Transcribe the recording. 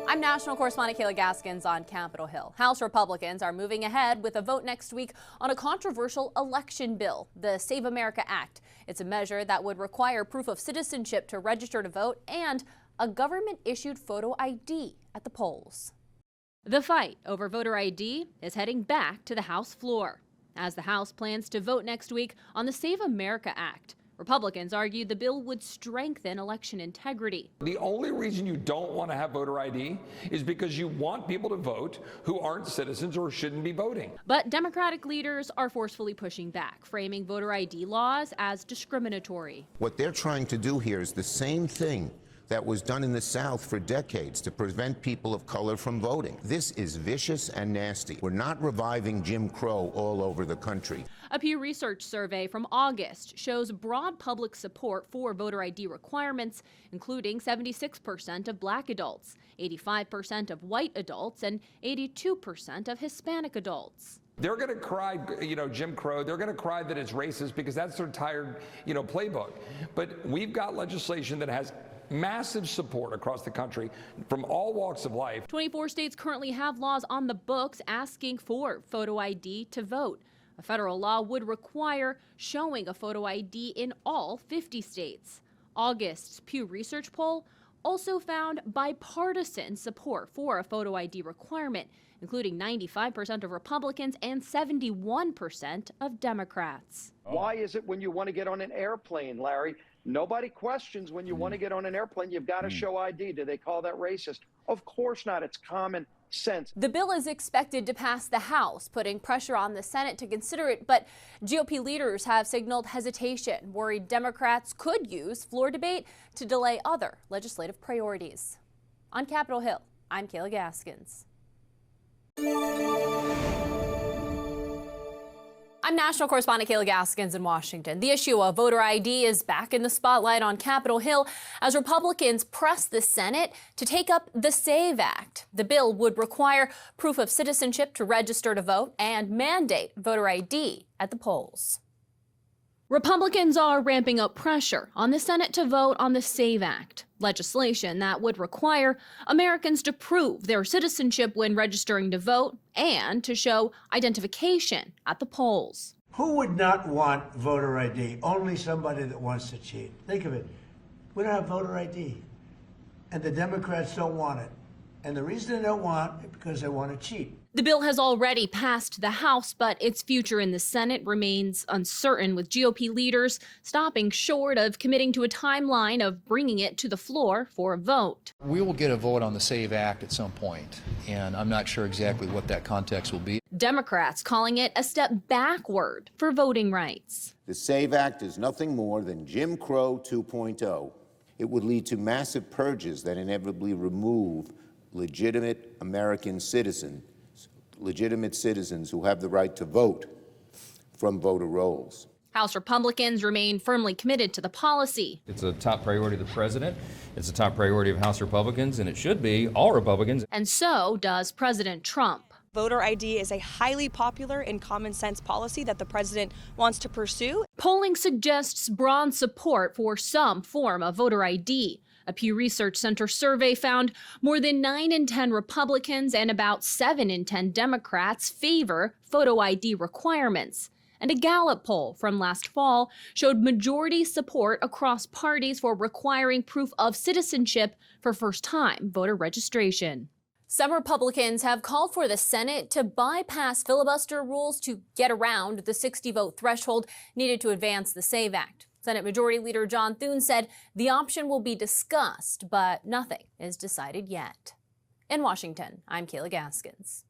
I'm national correspondent Kayla Gaskins on Capitol Hill. House Republicans are moving ahead with a vote next week on a controversial election bill, the Save America Act. It's a measure that would require proof of citizenship to register to vote and a government-issued photo ID at the polls. The fight over voter ID is heading back to the House floor as the House plans to vote next week on the Save America Act. Republicans argued the bill would strengthen election integrity. The only reason you don't want to have voter ID is because you want people to vote who aren't citizens or shouldn't be voting. But Democratic leaders are forcefully pushing back, framing voter ID laws as discriminatory. What they're trying to do here is the same thing that was done in the South for decades to prevent people of color from voting. This is vicious and nasty. We're not reviving Jim Crow all over the country. A Pew Research survey from August shows broad public support for voter ID requirements, including 76% of black adults, 85% of white adults, and 82% of Hispanic adults. They're going to cry, Jim Crow. They're going to cry that it's racist because that's their tired, playbook. But we've got legislation that has massive support across the country from all walks of life. 24 states currently have laws on the books asking for photo ID to vote. A federal law would require showing a photo ID in all 50 states. August's Pew Research poll also found bipartisan support for a photo ID requirement, including 95% of Republicans and 71% of Democrats. Why is it when you want to get on an airplane, Larry, nobody questions when you want to get on an airplane, you've got to show ID? Do they call that racist? Of course not. It's common sense. The bill is expected to pass the House, putting pressure on the Senate to consider it, but GOP leaders have signaled hesitation, worried Democrats could use floor debate to delay other legislative priorities. On Capitol Hill, I'm Kayla Gaskins. I'm national correspondent Kayla Gaskins in Washington. The issue of voter ID is back in the spotlight on Capitol Hill as Republicans press the Senate to take up the SAVE Act. The bill would require proof of citizenship to register to vote and mandate voter ID at the polls. Republicans are ramping up pressure on the Senate to vote on the SAVE Act, legislation that would require Americans to prove their citizenship when registering to vote and to show identification at the polls. Who would not want voter ID? Only somebody that wants to cheat. Think of it. We don't have voter ID, and the Democrats don't want it. And the reason they don't want it is because they want to cheat. The bill has already passed the House, but its future in the Senate remains uncertain, with GOP leaders stopping short of committing to a timeline of bringing it to the floor for a vote. We will get a vote on the SAVE Act at some point, and I'm not sure exactly what that context will be. Democrats calling it a step backward for voting rights. The SAVE Act is nothing more than Jim Crow 2.0. It would lead to massive purges that inevitably remove legitimate American citizens who have the right to vote from voter rolls. House Republicans remain firmly committed to the policy. It's a top priority of the president. It's a top priority of House Republicans, and it should be all Republicans. And so does President Trump. Voter ID is a highly popular and common sense policy that the president wants to pursue. Polling suggests broad support for some form of voter ID. A Pew Research Center survey found more than 9 in 10 Republicans and about 7 in 10 Democrats favor photo ID requirements. And a Gallup poll from last fall showed majority support across parties for requiring proof of citizenship for first-time voter registration. Some Republicans have called for the Senate to bypass filibuster rules to get around the 60-vote threshold needed to advance the SAVE Act. Senate Majority Leader John Thune said the option will be discussed, but nothing is decided yet. In Washington, I'm Kayla Gaskins.